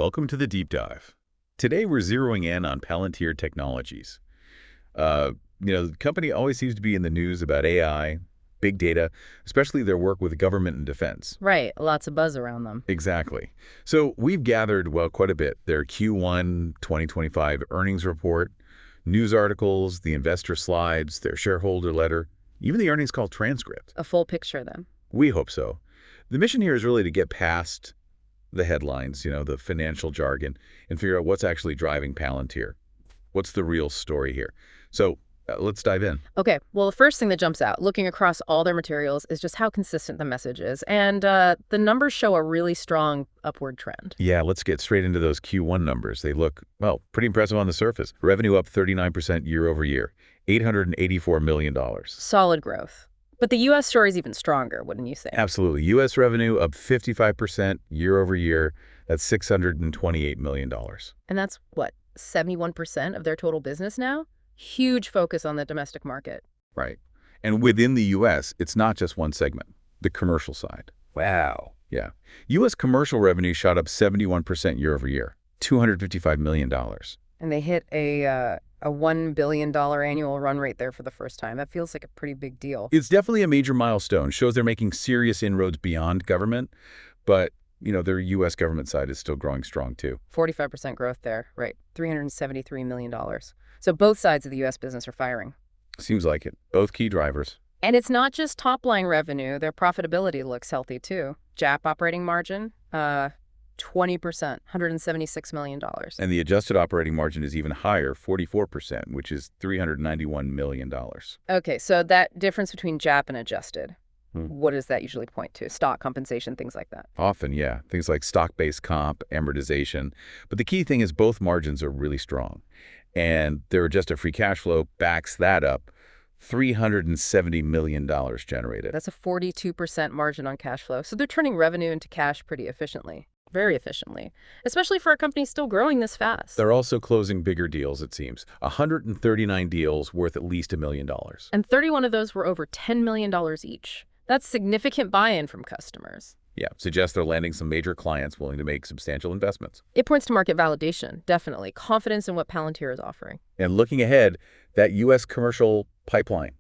welcome to the Deep Dive. Today we're zeroing in on Palantir Technologies. The company always seems to be in the news about AI, big data, especially their work with government and defense. Right, lots of buzz around them. Exactly. So we've gathered, quite a bit. Their Q1 2025 earnings report, news articles, the investor slides, their shareholder letter, even the earnings call transcript. A full picture, then. We hope so. The mission here is really to get past the headlines, the financial jargon, and figure out what's actually driving Palantir. What's the real story here? So let's dive in. Okay, well, the first thing that jumps out, looking across all their materials, is just how consistent the message is. And the numbers show a really strong upward trend. Yeah, let's get straight into those Q1 numbers. They look, pretty impressive on the surface. Revenue up 39% year over year, $884 million. Solid growth. But the U.S. story is even stronger, wouldn't you say? Absolutely. U.S. revenue up 55% year over year. That's $628 million. And that's, 71% of their total business now? Huge focus on the domestic market. Right. And within the U.S., it's not just one segment, the commercial side. Wow. Yeah. U.S. commercial revenue shot up 71% year over year, $255 million. And they hit a $1 billion annual run rate there for the first time. That feels like a pretty big deal. It's definitely a major milestone. Shows they're making serious inroads beyond government. But, their U.S. government side is still growing strong, too. 45% growth there, right. $373 million. So both sides of the U.S. business are firing. Seems like it. Both key drivers. And it's not just top-line revenue. Their profitability looks healthy, too. GAAP operating margin, 20%, $176 million. And the adjusted operating margin is even higher, 44%, which is $391 million. Okay, so that difference between GAAP and adjusted, what does that usually point to? Stock compensation, things like that? Often, yeah. Things like stock-based comp, amortization. But the key thing is both margins are really strong. And their adjusted free cash flow backs that up. $370 million generated. That's a 42% margin on cash flow. So they're turning revenue into cash pretty efficiently. Very efficiently, especially for a company still growing this fast. They're also closing bigger deals, it seems. 139 deals worth at least $1 million. And 31 of those were over $10 million each. That's significant buy-in from customers. Yeah, suggests they're landing some major clients willing to make substantial investments. It points to market validation, definitely. Confidence in what Palantir is offering. And looking ahead, that U.S. commercial pipeline,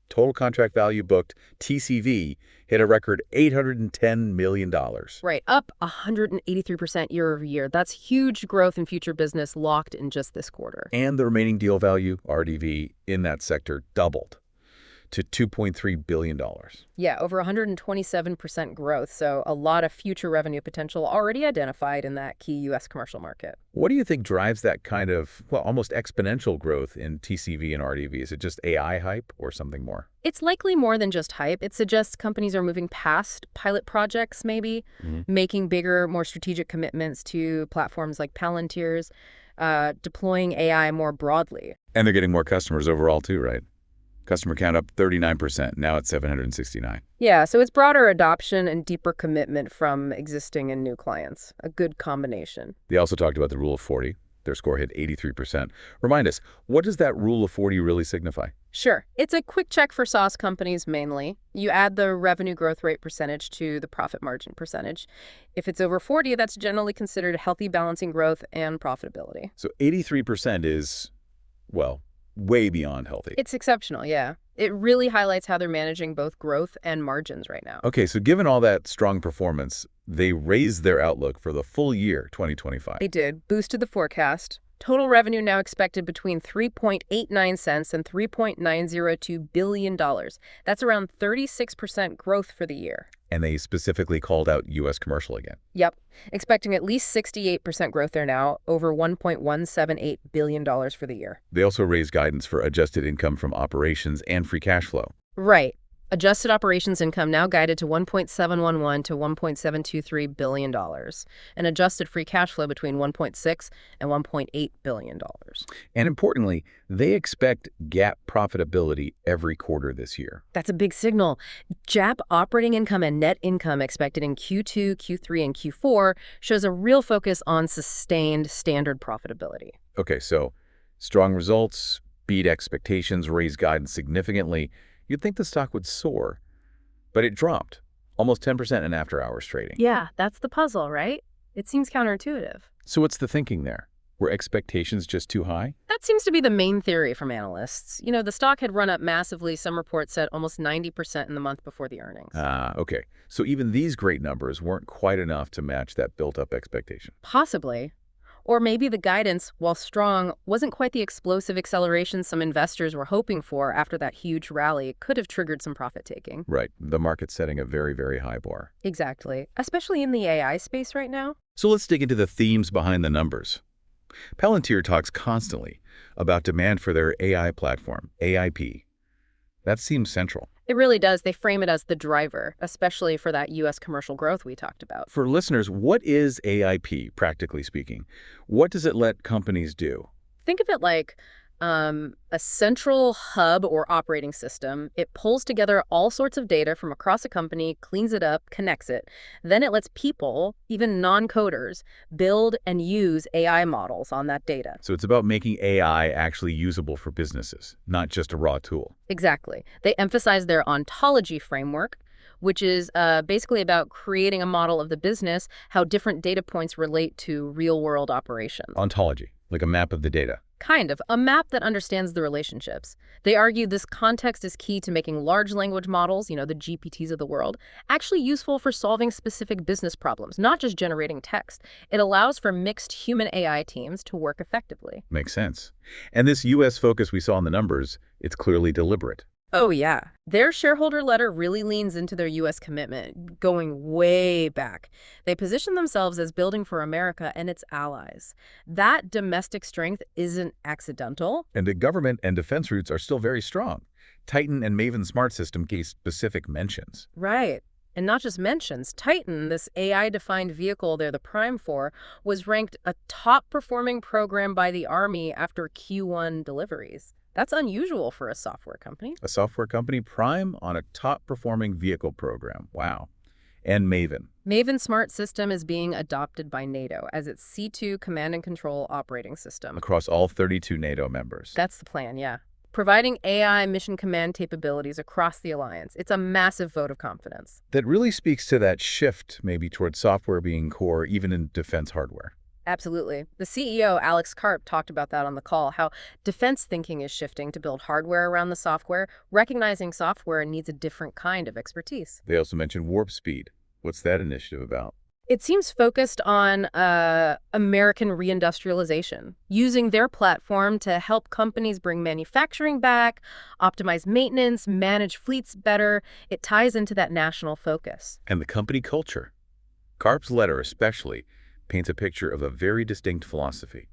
total contract value booked, TCV, hit a record $810 million. Right, up 183% year over year. That's huge growth in future business locked in just this quarter. And the remaining deal value, RDV, in that sector doubled to $2.3 billion. Yeah, over 127% growth, so a lot of future revenue potential already identified in that key U.S. commercial market. What do you think drives that kind of, almost exponential growth in TCV and RDV? Is it just AI hype or something more? It's likely more than just hype. It suggests companies are moving past pilot projects, maybe, making bigger, more strategic commitments to platforms like Palantir's, deploying AI more broadly. And they're getting more customers overall too, right? Customer count up 39%, now at 769. Yeah, so it's broader adoption and deeper commitment from existing and new clients. A good combination. They also talked about the Rule of 40. Their score hit 83%. Remind us, what does that Rule of 40 really signify? Sure. It's a quick check for SaaS companies mainly. You add the revenue growth rate percentage to the profit margin percentage. If it's over 40, that's generally considered healthy balancing growth and profitability. So 83% is, way beyond healthy. It's exceptional, yeah. It really highlights how they're managing both growth and margins right now. Okay, so given all that strong performance, they raised their outlook for the full year 2025. They did, boosted the forecast. Total revenue now expected between 3.89 cents and $3.902 billion. That's around 36% growth for the year. And they specifically called out U.S. commercial again. Yep. Expecting at least 68% growth there now, over $1.178 billion for the year. They also raised guidance for adjusted income from operations and free cash flow. Right. Adjusted operations income now guided to $1.711 to $1.723 billion, and adjusted free cash flow between $1.6 and $1.8 billion. And importantly, they expect GAAP profitability every quarter this year. That's a big signal. GAAP operating income and net income expected in Q2, Q3, and Q4 shows a real focus on sustained standard profitability. Okay, so strong results, beat expectations, raise guidance significantly. You'd think the stock would soar, but it dropped almost 10% in after-hours trading. Yeah, that's the puzzle, right? It seems counterintuitive. So what's the thinking there? Were expectations just too high? That seems to be the main theory from analysts. The stock had run up massively. Some reports said almost 90% in the month before the earnings. Ah, okay. So even these great numbers weren't quite enough to match that built-up expectation. Possibly. Or maybe the guidance, while strong, wasn't quite the explosive acceleration some investors were hoping for after that huge rally. It could have triggered some profit taking. Right. The market's setting a very, very high bar. Exactly. Especially in the AI space right now. So let's dig into the themes behind the numbers. Palantir talks constantly about demand for their AI platform, AIP. That seems central. It really does. They frame it as the driver, especially for that U.S. commercial growth we talked about. For listeners, what is AIP, practically speaking? What does it let companies do? Think of it like a central hub or operating system. It pulls together all sorts of data from across a company, cleans it up, connects it. Then it lets people, even non-coders, build and use AI models on that data. So it's about making AI actually usable for businesses, not just a raw tool. Exactly. They emphasize their ontology framework, which is basically about creating a model of the business, how different data points relate to real-world operations. Ontology, like a map of the data. Kind of. A map that understands the relationships. They argue this context is key to making large language models, the GPTs of the world, actually useful for solving specific business problems, not just generating text. It allows for mixed human AI teams to work effectively. Makes sense. And this U.S. focus we saw in the numbers, it's clearly deliberate. Oh, yeah. Their shareholder letter really leans into their U.S. commitment, going way back. They position themselves as building for America and its allies. That domestic strength isn't accidental. And the government and defense roots are still very strong. Titan and Maven Smart System gave specific mentions. Right. And not just mentions. Titan, this AI-defined vehicle they're the prime for, was ranked a top-performing program by the Army after Q1 deliveries. That's unusual for a software company. A software company prime on a top-performing vehicle program. Wow. And Maven. Maven Smart System is being adopted by NATO as its C2 command and control operating system. Across all 32 NATO members. That's the plan, yeah. Providing AI mission command capabilities across the alliance. It's a massive vote of confidence. That really speaks to that shift, maybe, towards software being core, even in defense hardware. Absolutely. The CEO, Alex Karp, talked about that on the call, how defense thinking is shifting to build hardware around the software, recognizing software needs a different kind of expertise. They also mentioned warp speed. What's that initiative about? It seems focused on American reindustrialization, using their platform to help companies bring manufacturing back, optimize maintenance, manage fleets better. It ties into that national focus. And the company culture. Karp's letter especially paints a picture of a very distinct philosophy,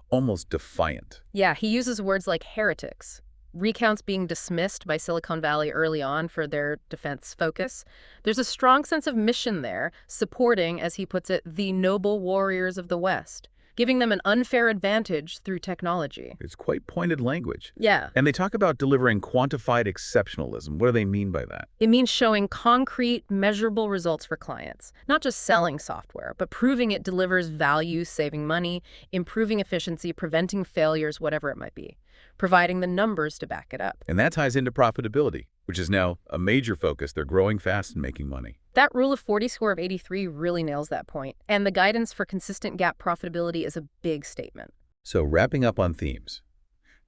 almost defiant. Yeah, he uses words like heretics, recounts being dismissed by Silicon Valley early on for their defense focus. There's a strong sense of mission there, supporting, as he puts it, the noble warriors of the West, giving them an unfair advantage through technology. It's quite pointed language. Yeah. And they talk about delivering quantified exceptionalism. What do they mean by that? It means showing concrete, measurable results for clients, not just selling software, but proving it delivers value, saving money, improving efficiency, preventing failures, whatever it might be, providing the numbers to back it up. And that ties into profitability, which is now a major focus. They're growing fast and making money. That Rule of 40 score of 83 really nails that point, and the guidance for consistent GAAP profitability is a big statement. So wrapping up on themes,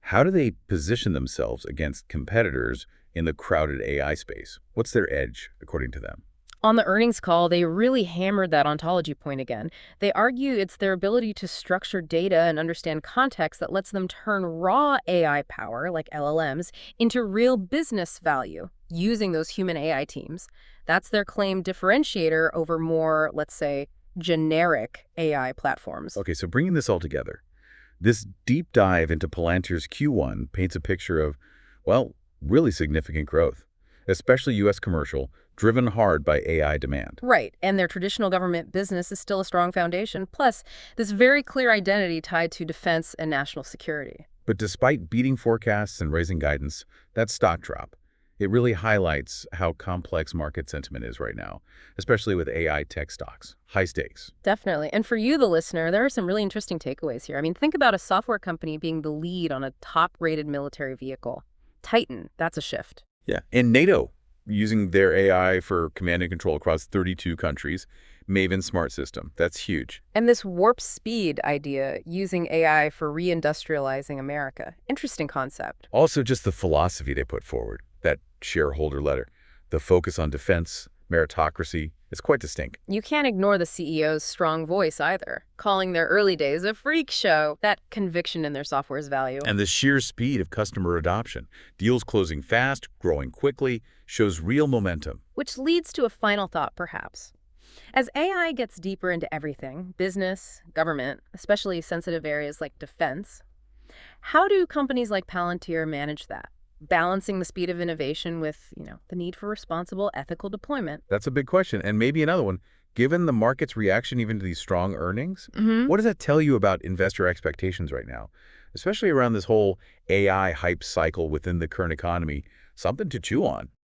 how do they position themselves against competitors in the crowded AI space? What's their edge, according to them? On the earnings call, they really hammered that ontology point again. They argue it's their ability to structure data and understand context that lets them turn raw AI power, like LLMs, into real business value using those human AI teams. That's their claim differentiator over more, let's say, generic AI platforms. Okay, so bringing this all together, this deep dive into Palantir's Q1 paints a picture of, well, really significant growth, especially U.S. commercial, driven hard by AI demand. Right, and their traditional government business is still a strong foundation, plus this very clear identity tied to defense and national security. But despite beating forecasts and raising guidance, that stock drop, it really highlights how complex market sentiment is right now, especially with AI tech stocks. High stakes. Definitely. And for you, the listener, there are some really interesting takeaways here. I mean, think about a software company being the lead on a top-rated military vehicle. Titan, that's a shift. Yeah, and NATO, using their AI for command and control across 32 countries, Maven Smart System. That's huge. And this warp speed idea, using AI for reindustrializing America. Interesting concept. Also, just the philosophy they put forward, that shareholder letter. The focus on defense, meritocracy, is quite distinct. You can't ignore the CEO's strong voice either, calling their early days a freak show. That conviction in their software's value. And the sheer speed of customer adoption. Deals closing fast, growing quickly, shows real momentum. Which leads to a final thought, perhaps. As AI gets deeper into everything, business, government, especially sensitive areas like defense, how do companies like Palantir manage that? Balancing the speed of innovation with, the need for responsible, ethical deployment. That's a big question. And maybe another one, given the market's reaction even to these strong earnings, what does that tell you about investor expectations right now? Especially around this whole AI hype cycle within the current economy, something to chew on.